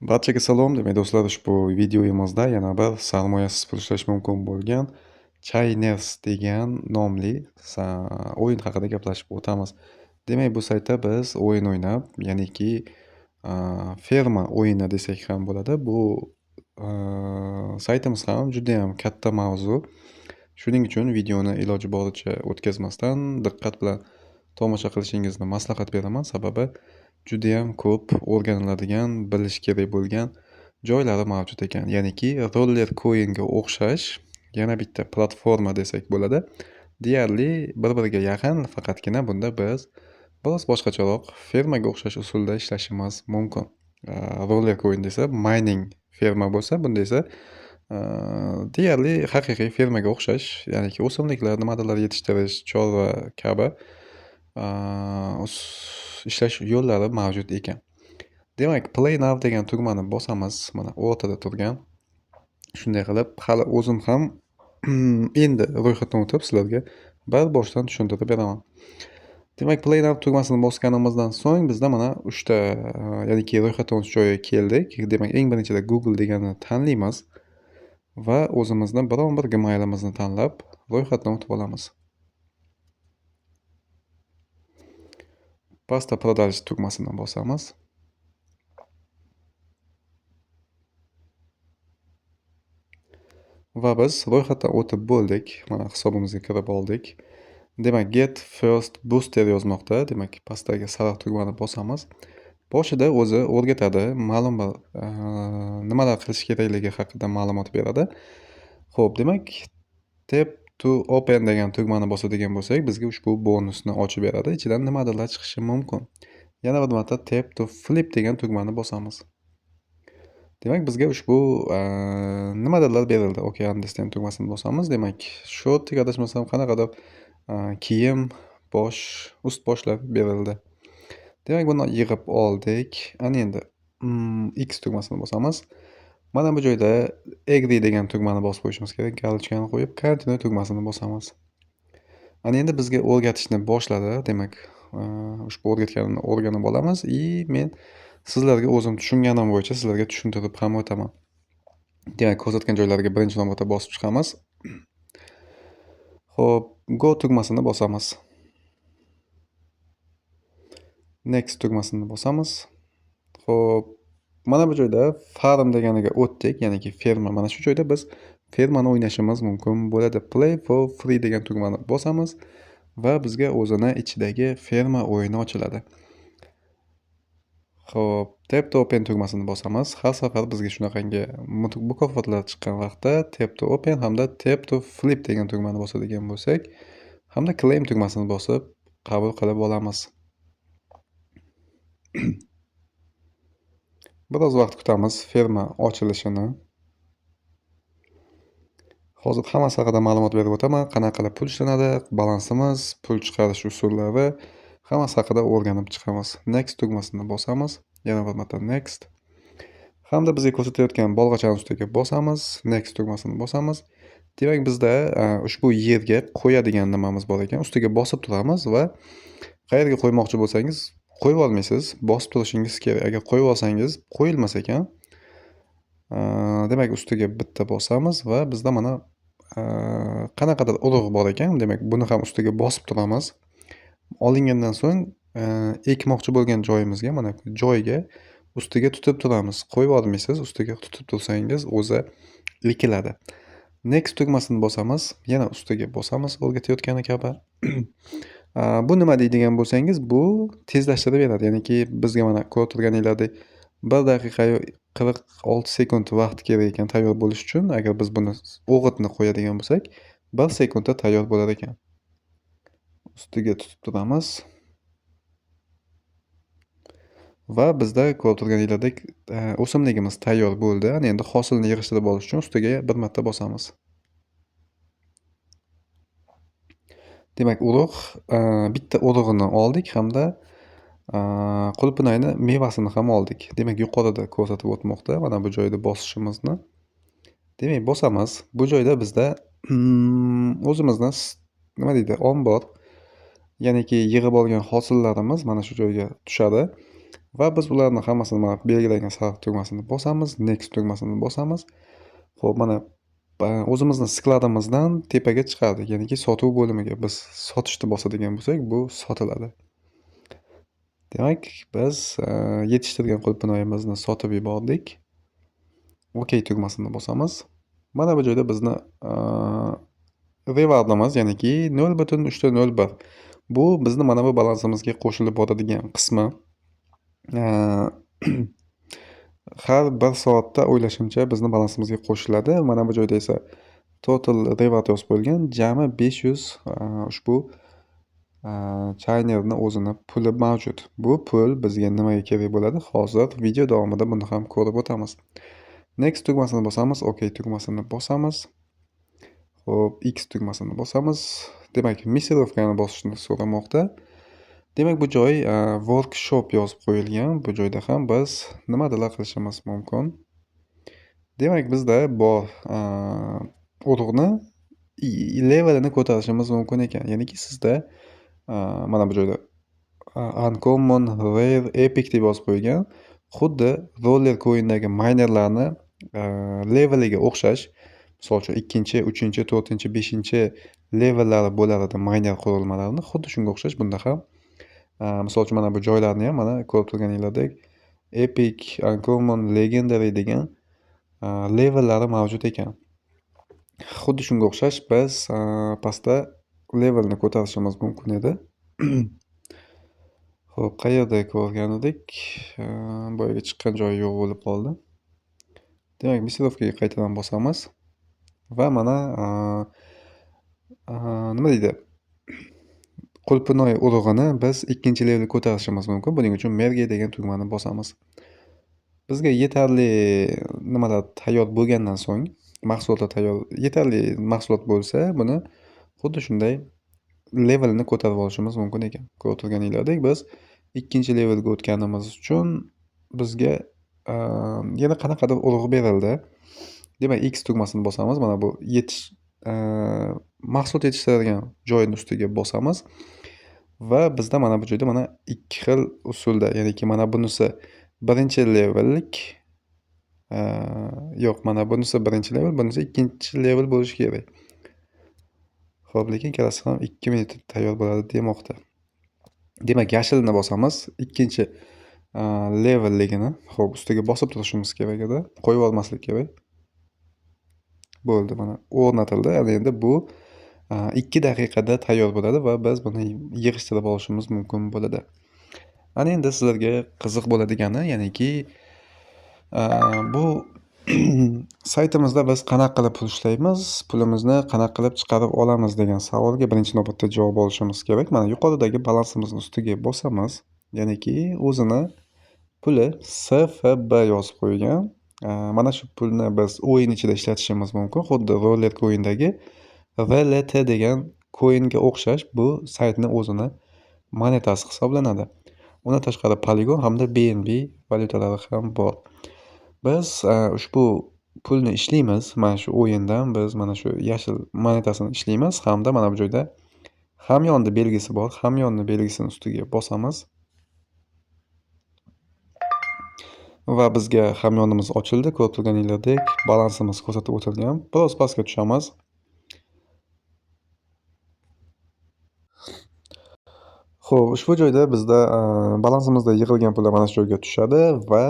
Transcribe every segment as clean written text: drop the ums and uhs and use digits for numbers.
Barchaga salom. Demak, do'stlar, ushbu videoyimizda yana bir sarmoyasiz pul ishlash mumkin bo'lgan Chainers degan nomli o'yin haqida gaplashib o'tamiz. Demak, bu saytda biz o'yin o'ynab, ya'niki ferma o'yini desak ham bo'ladi. Bu saytimiz ham judayam katta mavzu. Shuning uchun videoni iloji boricha o'tkazmasdan diqqat bilan tomosha qilishingizni maslahat beraman. Sababi judayam ko'p o'rganiladigan, bilish kerak bo'lgan joylari mavjud ekan. Ya'niki roller coinga o'xshash yana bitta platforma desak bo'ladi. Deyarli bir-biriga yaqin, faqatgina bunda biz biroz boshqacharoq fermaga o'xshash usulda ishlashimiz mumkin. Roller coin desa mining ferma bo'lsa, bunda esa deyarli haqiqiy fermaga o'xshash, ya'niki o'simliklar, nimadirlar yetishtirish, chorva kabi ishlash yo'llari mavjud ekan. Demak, Play Now degan tugmani bosamiz. Mana o'rtada turgan. Shunday qilib, hali o'zim ham endi ro'yxatdan o'tib sizlarga boshdan tushuntirib beraman. Demak, Play Now tugmasini bosganimizdan so'ng bizda mana 3 ta, ya'niki ro'yxatdan o'tish joyiga keldik. Demak, eng birinchida Google deganini tanlaymiz va o'zimizni biron bir gmailimizni tanlab ro'yxatdan o'tib olamiz. Pastda продать tugmasini bosamiz. Va biz ro'yxatdan o'tib bo'ldik. Mana hisobimizga kirib oldik. Demak, Get First Booster yozmoqda. Demak, pastdagi sariq tugmani bosamiz. Boshida o'zi o'rgatadi, ma'lum bir nimalar qilish kerakligi haqida ma'lumot beradi. Xo'p, demak, Tap to Open degan tugmani bosadigan bo'lsak, bizga ushbu bonusni ochib beradi. Ichidan nimadirlar chiqishi mumkin. Yana bir marta Tap to Flip degan tugmani bosamiz. Demak, bizga ushbu nimadirlar berildi. OK, Understand tugmasini bosamiz. Demak, shortik adashmasam qanaqadir kiyim, ust boshlar berildi. Demak, buni yig'ib oldik. Ana endi X tugmasini bosamiz. Mana bu joyda Agree degan tugmani bosib qo'yishimiz kerak. Galochkani qo'yib, Continue tugmasini bosamiz. Ana endi bizga o'rgatishni boshladi. Demak, ushbu o'rgatganini o'rganib olamiz men sizlarga o'zim tushunganim bo'yicha sizlarga tushuntirib ham o'taman. Demak, ko'rsatgan joylariga birinchi navbatda bosib chiqamiz. Xo'p, Go tugmasini bosamiz. Next tugmasini bosamiz. Xo'p, mana bu joyda Farm deganiga o'tdik, ya'niki ferma. Mana shu joyda biz fermani o'ynashimiz mumkin bo'ladi. Play for free degan tugmani bosamiz va bizga o'zini ichidagi ferma o'yini ochiladi. Xo'p, Tap to Open tugmasini bosamiz. Har safar bizga shunaqangi mukofotlar chiqqan vaqtda Tap to Open hamda Tap to Flip degan tugmani bosadigan bo'lsak, hamda Claim tugmasini bosib qabul qilib olamiz. Biroz vaqt kutamiz ferma ochilishini. Hozir hammasi haqida ma'lumot berib o'taman. Qanaqa qilib pul ishlanadi, balansimiz, pul chiqarish usullari, hammasi haqida o'rganib chiqamiz. Next tugmasini bosamiz. Yana bir marta Next. Hamda bizga ko'rsatayotgan bolg'achani ustiga bosamiz. Next tugmasini bosamiz. Demak, bizda ushbu yerga qo'yadigan nimamiz bor ekan. Ustiga bosib turamiz va qayerga qo'ymoqchi bo'lsangiz qo'yib olmaysiz, bosib turishingiz kerak. Agar qo'yib olsangiz qo'yilmas ekan. Demak, ustiga bitta bosamiz va bizda mana qanaqadir urug' bor ekan. Demak, buni ham ustiga bosib turamiz. Olingandan so'ng ekmoqchi bo'lgan joyimizga, mana joyga ustiga tutib turamiz. Qo'yib olmaysiz, ustiga tutib tursangiz o'zi ekiladi. Next tugmasini bosamiz, yana ustiga bosamiz o'rgatayotgani kabi. Bu nima deydigan bo'lsangiz, bu tezlashtirib beradi. Ya'niki bizga mana ko'rib turganinglardek 1 daqiqa 46 sekund vaqt kerak ekan tayyor bo'lish uchun. Agar biz buni o'g'itni qo'yadigan bo'lsak, 1 sekundda tayyor bo'lar ekan. Ustiga tutib turamiz. Va bizda ko'rib turganinglardek o'simligimiz tayyor bo'ldi. Ana endi hosilni yig'ishtirib olish uchun ustiga bir marta bosamiz. Demak, urug' bitta urug'ini oldik hamda qulupnayni mevasini ham oldik. Demak, yuqorida ko'rsatib o'tmoqda mana bu joyda bosishimizni. Demak, bosamiz. Bu joyda bizda o'zimizni nima deydi, ombor, ya'niki yig'ib olgan hosillarimiz mana shu joyga tushadi. Va biz ularni hammasini mana belgilangan sariq tugmasini bosamiz, next tugmasini bosamiz. Xo'p, mana o'zimizni skladimizdan tepaga chiqardik, ya'niki sotuv bo'limiga biz sotishni bosadigan bo'lsak, bu sotiladi. Demak, biz yetishtirgan qulupnoyimizni sotib yubordik. OK tugmasini bosamiz. Mana bu joyda bizni rewardimiz, ya'niki 0.01. Bu bizni mana bu balansimizga qo'shilib boradigan qismi. Har bir soatda o'ylashimcha bizni balansimizga qo'shiladi. Mana bu joyda esa total reward yozib qo'yilgan. Jami 500 ushbu chaynerni o'zini puli mavjud. Bu pul bizga nimaga kerak bo'ladi? Hozir video davomida buni ham ko'rib o'tamiz. Next tugmasini bosamiz, OK tugmasini bosamiz. Xo'p, X tugmasini bosamiz. Demak, missirovkani bosishni so'ramoqda. Demak, bu joy workshop yozib qo'yilgan. Bu joyda ham biz nimadir qilishimiz mumkin. Demak, bizda bor urug'ni levelini ko'tarishimiz mumkin ekan. Ya'niki sizda mana bu joyda uncommon, rare, epic deb yozib qo'ygan. Xuddi roller coin'dagi minerlarni leveliga o'xshash. Misol uchun 2, 3, 4, 5 levellari bo'lar edi miner qurilmalarini. Xuddi shunga o'xshash bunda ham misol uchun mana bu joylarni ham mana ko'rib turganingizdek epic, uncommon, legendary degan levellari mavjud ekan. Xuddi shunga o'xshash biz pastda levelni ko'tarishimiz mumkin edi. Xo'p, qayerda ko'rgan edik? Boyaga chiqqan joyi yo'q bo'lib qoldi. Demak, missirovkaga qaytadan bosamiz va mana nima deydi? Qulupnoy urug'ini biz 2-levelga ko'tarishimiz mumkin. Buning uchun merge degan tugmani bosamiz. Bizga yetarli nimalar tayyor bo'lgandan so'ng, mahsulotlar tayyor, yetarli mahsulot bo'lsa, buni xuddi shunday levelni ko'tarib olishimiz mumkin ekan. Ko'rib turganingizdek, biz 2-levelga o'tganimiz uchun bizga yana qanaqadir urug' berildi. Demak, X tugmasini bosamiz. Mana bu mahsulot yetishtiradigan joyning ustiga bosamiz. Va bizda mana bu joyda mana 2 xil usulda, ya'niki mana bunisi birinchi levellik, yo'q, mana bunisi birinchi level, bunisi 2-level bo'lishi kerak. Xo'p, lekin ikkalasi ham 2 minutda tayyor bo'ladi demoqda. Demak, yashilni bosamiz, 2-levelligini. Xo'p, ustiga bosib turishimiz kerak edi. Qo'yib olmaslik kerak. Bo'ldi, mana o'rnatildi. Endi bu 2 daqiqada tayyor bo'ladi va biz buni yig'ishtirib olishimiz mumkin bo'ladi. Ana endi sizlarga qiziq bo'ladigani, ya'niki bu saytimizda biz qanaqa qilib pul ishlaymiz, pulimizni qanaqa qilib chiqarib olamiz degan savolga birinchi navbatda javob olishimiz kerak. Mana yuqoridagi balansimizni ustiga bosamiz. Ya'niki o'zini puli SFB yozib qo'ygan. Mana shu pulni biz o'yin ichida ishlatishimiz mumkin. Xuddi roller coin'dagi VLT degan coinga o'xshash bu saytni o'zini monetasi hisoblanadi. Undan tashqari Polygon hamda BNB valyutalari ham bor. Biz ushbu pulni ishlaymiz. Mana shu o'yindan biz mana shu yashil monetasini ishlaymiz hamda mana bu joyda hamyonni belgisi bor. Hamyonni belgisini ustiga bosamiz. Va bizga hamyonimiz ochildi. Ko'rib turganingizdek, balansimiz ko'rsatib o'tilgan. Biroz pastga tushamiz. Xo'p, ushbu joyda bizda balansimizda yig'ilgan pullar mana shu joyga tushadi va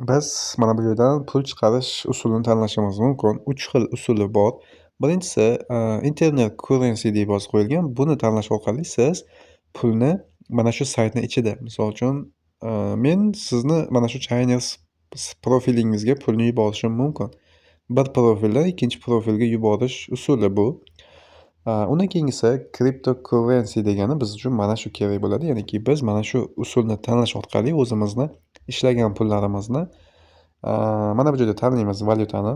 biz mana bu joydan pul chiqarish usulini tanlashimiz mumkin. 3 xil usuli bor. Birinchisi internet currency deb yozib qo'yilgan. Buni tanlash orqali siz pulni mana shu saytning ichida, misol uchun men sizni mana shu Chainers profilingizga pulni yuborishim mumkin. Bir profildan ikkinchi profilga yuborish usuli bu. Undan keyingisi cryptocurrency degani biz uchun mana shu kerak bo'ladi. Ya'niki biz mana shu usulni tanlash orqali o'zimizni ishlagan pullarimizni mana bu joyda tanlaymiz valyutani.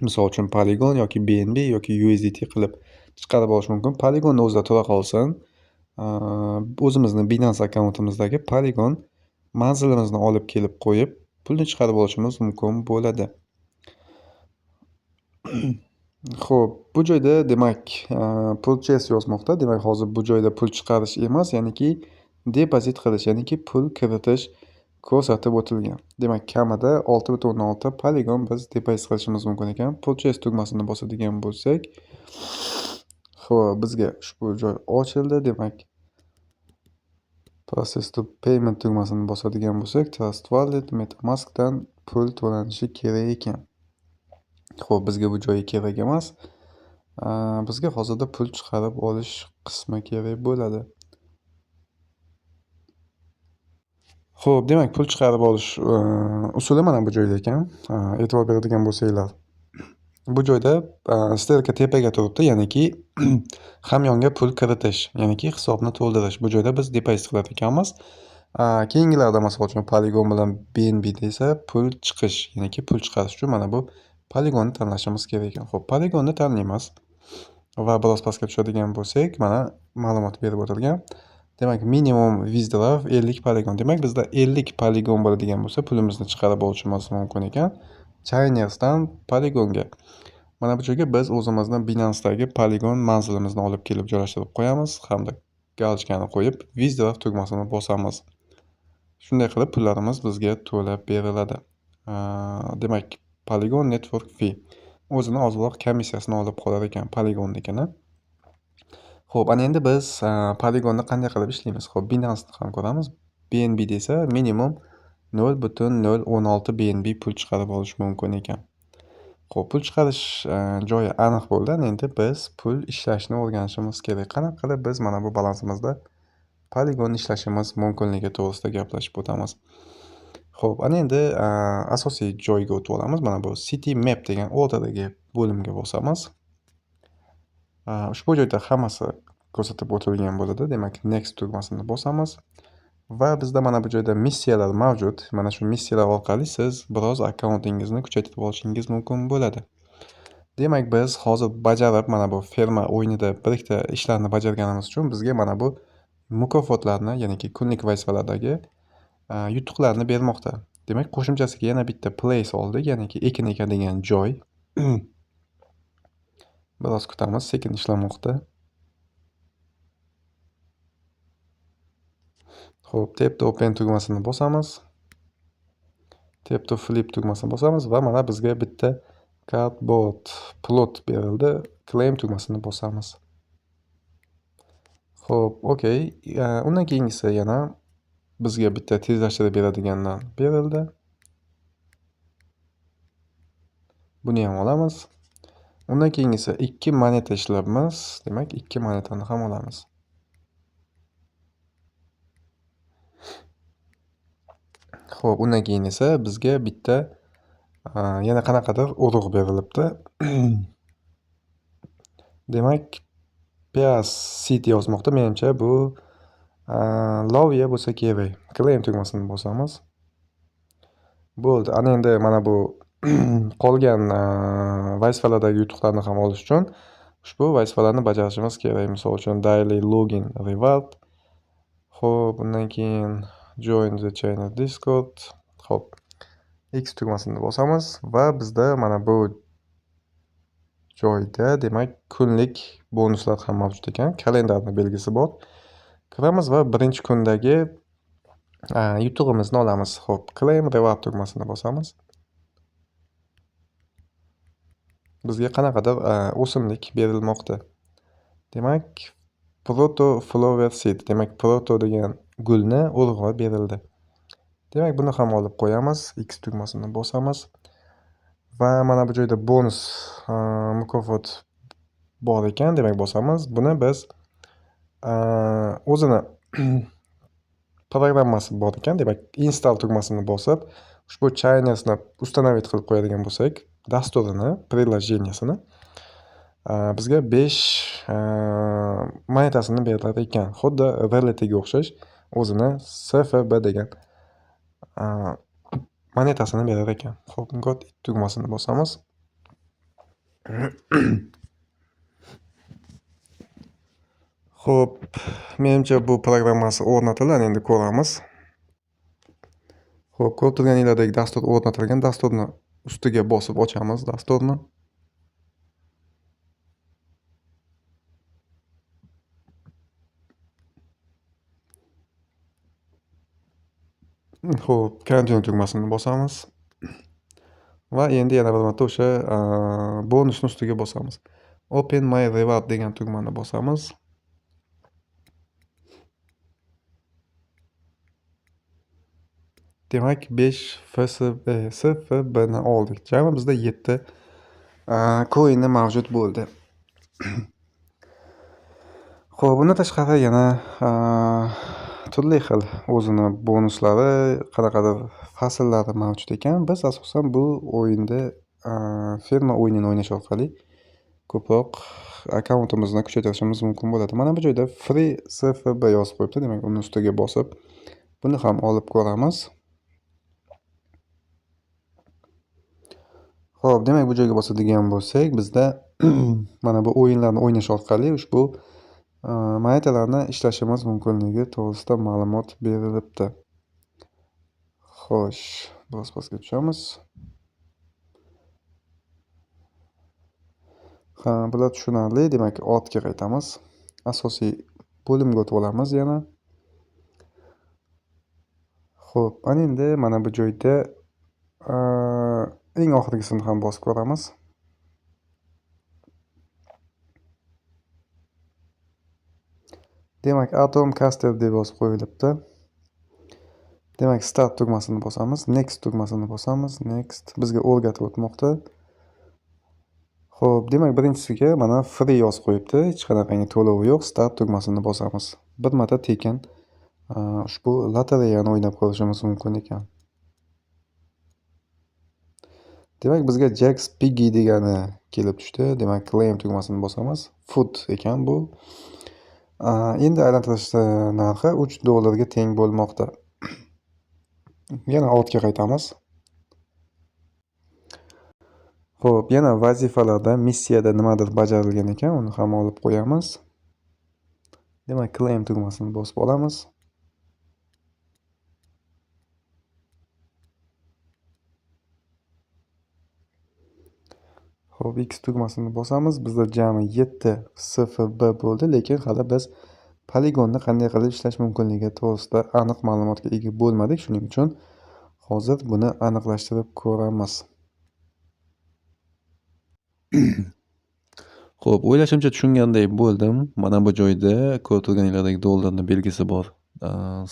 Misol uchun Polygon yoki BNB yoki USDT qilib chiqarib olish mumkin. Polygonni o'zida tura qolsin. O'zimizni Binance akkauntimizdagi Polygon manzilimizni olib kelib qo'yib, pulni chiqarib olishimiz mumkin bo'ladi. Xo'p, bu joyda demak purchase yozmoqda. Demak, hozir bu joyda pul chiqarish emas, ya'niki depozit qilish, ya'niki pul kiritish ko'rsatib o'tilgan. Demak, kamida 6,6 poligon biz depozit qilishimiz mumkin ekan. Purchase tugmasini bosadigan bo'lsak, xo'p, bizga ushbu joy ochildi. Demak, process to payment tugmasini bosadigan bo'lsak, Trust Wallet, MetaMaskdan pul to'lanishi kerak ekan. Xo'p, bizga bu joyi kerak emas. Bizga hozirda pul chiqarib olish qismi kerak bo'ladi. Xo'p, demak, pul chiqarib olish usuli mana bu joyda ekan. E'tibor beradigan bo'lsanglar, bu joyda strelka tepaga turibdi, ya'niki hamyonga pul kiritish, ya'niki hisobni to'ldirish. Bu joyda biz depozit qilar ekanmiz. Keyingilarda masalan uchun Polygon bilan BNB desa pul chiqish, ya'niki pul chiqarish uchun mana bu Polygonni tanlashimiz kerak ekan. Xo'p, Polygonni tanlaymiz va biroz pastga tushadigan bo'lsak, mana ma'lumot berib o'tilgan. Demak, minimum withdraw 50 poligon. Demak, bizda 50 poligon bo'ladigan bo'lsa, pulimizni chiqarib olishimiz mumkin ekan. Chainersdan poligonga. Mana bu joyga biz o'zimizning Binance'dagi poligon manzilimizni olib kelib joylashtirib qo'yamiz hamda galochkani qo'yib withdraw tugmasini bosamiz. Shunday qilib pullarimiz bizga to'lab beriladi. Demak, Polygon Network Fee o'zini ozroq komissiyasini olib qolar ekan Polygonnikini. Xo'p, ana endi biz Polygonni qanday qilib ishlaymiz? Xo'p, Binance'ni ham ko'ramiz. BNB desa minimum 0,016 BNB pul chiqarib olish mumkin ekan. Xo'p, pul chiqarish joyi aniq bo'ldi. Endi biz pul ishlashni o'rganishimiz kerak. Qanaqa qilib biz mana bu balansimizda Polygon ishlashimiz mumkinligi to'g'risida gaplashib o'tamiz. Xo'p, ana endi asosiy joyga o'tib olamiz. Mana bu City Map degan o'rtadagi bo'limga bosamiz. Ushbu joyda hammasi ko'rsatib o'tilgan bo'ladi. Demak, Next tugmasini bosamiz va bizda mana bu joyda missiyalar mavjud. Mana shu missiyalar orqali siz biroz akkauntingizni kuchaytirib olishingiz mumkin bo'ladi. Demak, biz hozir bajarib mana bu ferma o'yinida bir ikkita ishlarni bajarganimiz uchun bizga mana bu mukofotlarni, ya'niki kunlik vazifalardagi yutuqlarni bermoqda. Demak, qo'shimchasiga yana bitta place oldik, ya'niki ekin ekadigan joy. Biroz kutamiz, sekin ishlamoqda. Xo'p, Tap to Open tugmasini bosamiz. Tap to Flip tugmasini bosamiz va mana bizga bitta cardboard plot berildi. Claim tugmasini bosamiz. Xo'p, okey. Undan keyingisi yana bizga bitta tezlashtirib beradigandan berildi. Buni ham olamiz. Undan keyingisi 2 moneta ishlayapmiz. Demak, 2 monetani ham olamiz. Xo'p, undan keyin esa bizga bitta yana qanaqadir urug' berilibdi. Demak, Pias Seed yozmoqda. Menimcha bu Loviya bo'lsa kerak. Claim tugmasini bosamiz. Bo'ldi. Ana endi mana bu qolgan vazifalardagi yutuqlarni ham olish uchun ushbu vazifalarni bajarishimiz kerak. Misol uchun daily login reward. Xo'p, undan keyin join the channel Discord. Xo'p, X tugmasini bosamiz va bizda mana bu joyda demak kunlik bonuslar ham mavjud ekan. Kalendarning belgisi bor. Kiramiz va birinchi kundagi yutug'imizni olamiz. Xo'p, claim reward tugmasini bosamiz. Bizga qanaqadir o'simlik berilmoqda. Demak, Proto Flower Seed, demak Proto degan gulni urug'i berildi. Demak, buni ham olib qo'yamiz. X tugmasini bosamiz. Va mana bu joyda bonus mukofot bor ekan, demak bosamiz. Buni biz o'zini programmasi bor ekan. Demak, install tugmasini bosib, ushbu Chainersni установить qilib qo'yadigan bo'lsak, dasturini, приложениесini bizga 5 monetasini berar ekan. Xuddi Reality'ga o'xshash o'zini SFB degan monetasini berar ekan. Xo'p, got tugmasini bosamiz. Xo'p, menimcha bu programmasi o'rnatilgan, endi ko'ramiz. Xo'p, ko'rib turganinglardek dastur o'rnatilgan. Dasturni ustiga bosib ochamiz dasturni. Xo'p, continue tugmasini bosamiz va endi yana bir marta o'sha bonusni ustiga bosamiz. Open my reward degan tugmani bosamiz. Demak, 5 FSBni oldik. Jami bizda 7 coin'i mavjud bo'ldi. Xo'p, bundan tashqari yana turli xil o'zini bonuslari, qanaqadir fasllari mavjud ekan. Biz asosan bu o'yinda ferma o'yinini o'ynash orqali ko'proq akkauntimizni kuchaytirishimiz mumkin bo'ladi. Mana bu joyda free SFB yozib qo'yibdi. Demak, uni ustiga bosib buni ham olib ko'ramiz. Xo'p, demak bu joyga bosadigan bo'lsak, bizda mana bu o'yinlarni o'ynash orqali ushbu monetalarni ishlashimiz mumkinligi to'g'risida ma'lumot berilibdi. Xo'sh, biroz pastga tushamiz. Ha, bular tushunarli. Demak, ortga qaytamiz. Asosiy bo'limga o'tib olamiz yana. Xo'p, ana endi mana bu joyda eng oxirgisini ham bosib ko'ramiz. Demak, Atom Caster deb yozib qo'yilibdi. Demak, Start tugmasini bosamiz. Next tugmasini bosamiz. Next bizga o'rgatib o'tmoqda. Xo'p, demak, birinchisiga mana free yozib qo'yibdi. Hech qanaqangi to'lovi yo'q. Start tugmasini bosamiz. Bir marta tekin ushbu lotereyani o'ynab ko'rishimiz mumkin ekan. Demak, bizga Jax Piggy degani kelib tushdi. Demak, claim tugmasini bosamiz. Food ekan bu. Endi aylantirish narxi $3 teng bo'lmoqda. Yana ortga qaytamiz. Xo'p, yana vazifalarda, missiyada nimadir bajarilgan ekan, uni ham olib qo'yamiz. Demak, claim tugmasini bosib olamiz. Xo'p, X tugmasini bosamiz. Bizda jami 7 SFB bo'ldi, lekin hali biz poligonni qanday qilib ishlash mumkinligi to'g'risida aniq ma'lumotga ega bo'lmadik. Shuning uchun hozir buni aniqlashtirib ko'ramiz. Xo'p, o'ylashimcha tushunganday bo'ldim. Mana bu joyda ko'rib turganinglardek dollarning belgisi bor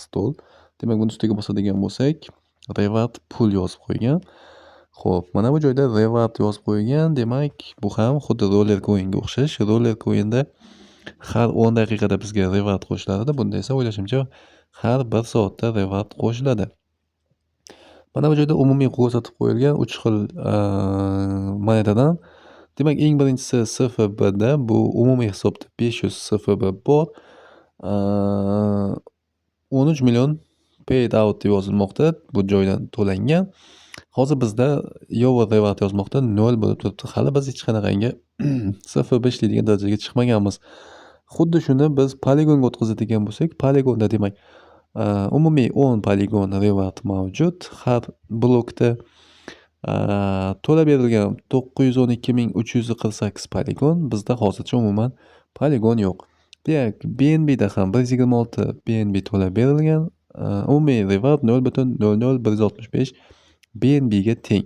stol. Demak, buni ustiga bosadigan bo'lsak, reward pul yozib qo'ygan. Xo'p, mana bu joyda reward yozib qo'ygan. Demak, bu ham xuddi roller coinga o'xshash. Roller coinda har 10 daqiqada bizga reward qo'shiladi. Bunda esa o'ylashimcha har 1 soatda reward qo'shiladi. Mana bu joyda umumiy ko'rsatib qo'yilgan 3 xil monetadan. Demak, eng birinchisi SFBda bu umumiy hisobda 500 SFB bor. 13 million paid out deb yozilmoqda. Bu joydan to'langan. Hozir bizda Yovo reward yozmoqda 0 bo'lib turibdi. Hali biz hech qanaqangi SFB ishlaydigan darajaga chiqmaganmiz. Xuddi shuni biz poligonga o'tkazadigan bo'lsak, poligonda demak umumiy 10 poligon reward mavjud. Har blokda to'lab berilgan 912.348 poligon. Bizda hozircha umuman poligon yo'q. Demak, BNBda ham 126 BNB to'lab berilgan. Umumiy reward 0.00165 BNBga teng.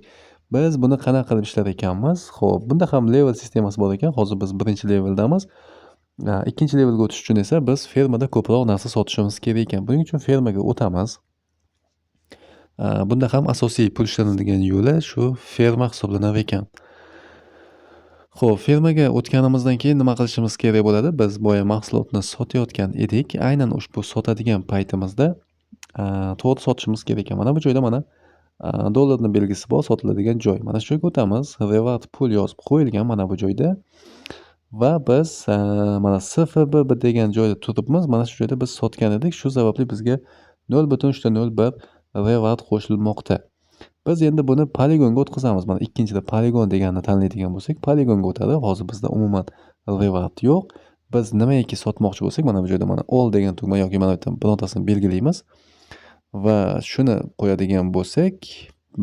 Biz buni qanaqa qilib ishlar ekanmiz? Xo'p, bunda ham level sistemasi bor ekan. Hozir biz birinchi leveldamiz. Ikkinchi levelga o'tish uchun esa biz fermada ko'proq narsa sotishimiz kerak ekan. Buning uchun fermaga o'tamiz. Bunda ham asosiy pul ishlanadigan yo'li shu ferma hisoblanar ekan. Xo'p, fermaga o'tganimizdan keyin nima qilishimiz kerak bo'ladi? Biz boya mahsulotni sotayotgan edik. Aynan ushbu sotadigan paytimizda to'g'ri sotishimiz kerak ekan. Mana bu joyda mana dollarning belgisi bor, sotiladigan joy. Mana shu yerga o'tamiz. Reward pul yozib qo'yilgan mana bu joyda. Va biz mana SFB degan joyda turibmiz. Mana shu joyda biz sotgan edik. Shu sababli bizga 0.01 reward qo'shilmoqda. Biz endi buni poligonga o'tkazamiz. Mana ikkinchida poligon deganni tanlaydigan bo'lsak, poligonga o'tadi. Hozir bizda umuman reward yo'q. Biz nimaiki sotmoqchi bo'lsak, mana bu joyda mana all degan tugma yoki mana bu yerdan birontasini belgilaymiz. Va shuni qo'yadigan bo'lsak,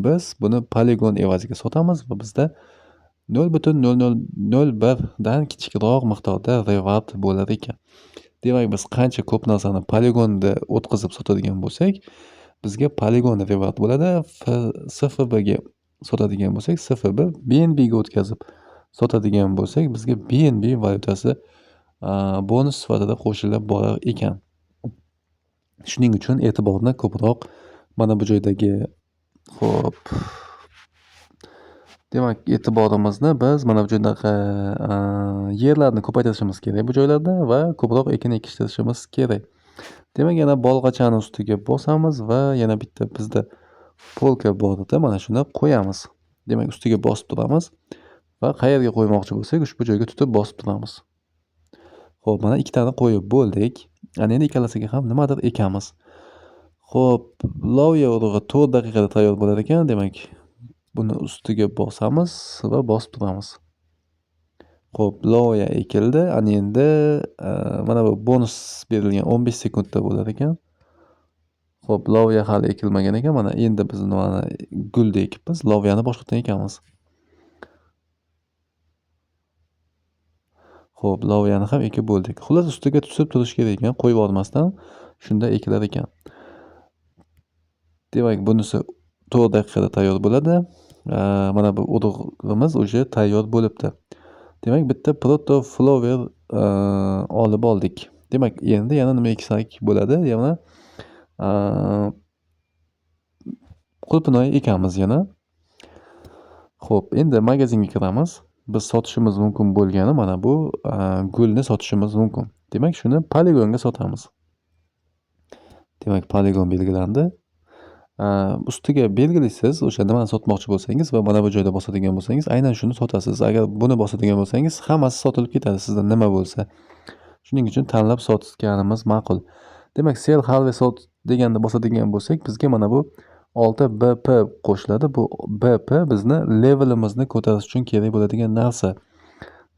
biz buni poligon evaziga sotamiz va bizda 0.0001 dan kichikroq miqdorda reward bo'lar ekan. Demak, biz qancha ko'p narsani poligonda o'tkazib sotadigan bo'lsak, bizga poligon reward bo'ladi. SFBga sotadigan bo'lsak, SFB BNBga o'tkazib sotadigan bo'lsak, bizga BNB valyutasi bonus sifatida qo'shilib borar ekan. Shuning uchun e'tiborni ko'proq mana bu joydagi demak, e'tiborimizni biz mana bu joydaqa yerlarni ko'paytirishimiz kerak bu joylarda va ko'proq ekin ekishtirishimiz kerak. Demak, yana bolg'achani ustiga bosamiz va yana bitta bizda polka bor edi, mana shuni qo'yamiz. Demak, ustiga bosib turamiz va qayerga qo'ymoqchi bo'lsak, ushbu joyga tutib bosib turamiz. Xo'p, mana ikkitani qo'yib bo'ldik. Ana endi ikkalasiga ham nimadir ekamiz. Xo'p, loviya urug'i 4 daqiqada tayyor bo'lar ekan. Demak, buni ustiga bosamiz va bosib turamiz. Xo'p, loviya ekildi. Ana endi mana bu bonus berilgan 15 sekundda bo'lar ekan. Xo'p, loviya hali ekilmagan ekan. Mana endi biz mana gulni ekibmiz. Loviyani boshqatdan ekamiz. Xo'p, loviyani ham ekib bo'ldik. Xullas, ustiga tusib turish kerak ekan, qo'yib yubormasdan. Shunda ekilar ekan. Demak, bunisi 4 daqiqada tayyor bo'ladi. Mana bu urug'imiz уже tayyor bo'libdi. Demak, bitta proto flower olib oldik. Demak, endi yana nima eksak bo'ladi? Yana qulpinoy ekamiz yana. Xo'p, endi magazinga kiramiz. Biz sotishimiz mumkin bo'lgani mana bu gulni sotishimiz mumkin. Demak, shuni poligonga sotamiz. Demak, poligon belgilandi. Ustiga belgilaysiz, o'sha nimani sotmoqchi bo'lsangiz va mana bu joyda bosadigan bo'lsangiz, aynan shuni sotasiz. Agar buni bosadigan bo'lsangiz, hammasi sotilib ketadi sizda nima bo'lsa. Shuning uchun tanlab sotganimiz ma'qul. Demak, sell harvest sold deganda bosadigan bo'lsak, bizga mana bu 6 BP qo'shiladi. Bu BP bizni levelimizni ko'tarish uchun kerak bo'ladigan narsa.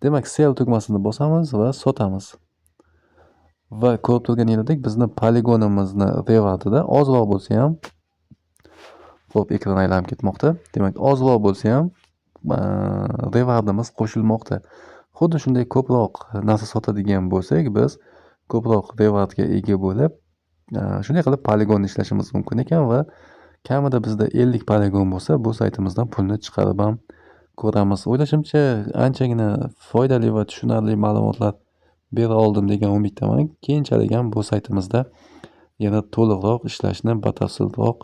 Demak, sell tugmasini bosamiz va sotamiz. Va ko'rib turganingizdek, bizni poligonimizni rewardida ozroq bo'lsa ham, xo'p, ekran aylanib ketmoqda. Demak, ozroq bo'lsa ham rewardimiz qo'shilmoqda. Xuddi shunday ko'proq narsa sotadigan bo'lsak, biz ko'proq rewardga ega bo'lib, shunday qilib poligonni ishlashimiz mumkin ekan va kamida bizda 50 poligon bo'lsa, bu saytimizdan pulni chiqarib ham ko'ramiz. O'ylashimcha, anchagina foydali va tushunarli ma'lumotlar bera oldim degan umiddaman. Keyinchalik ham bu saytimizda yana to'liqroq ishlashni batafsilroq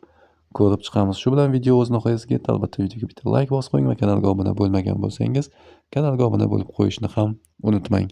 ko'rib chiqamiz. Shu bilan video o'z nihoyasiga yetdi. Albatta videoga bitta like bosib qo'ying va kanalga obuna bo'lmagan bo'lsangiz, kanalga obuna bo'lib qo'yishni ham unutmang.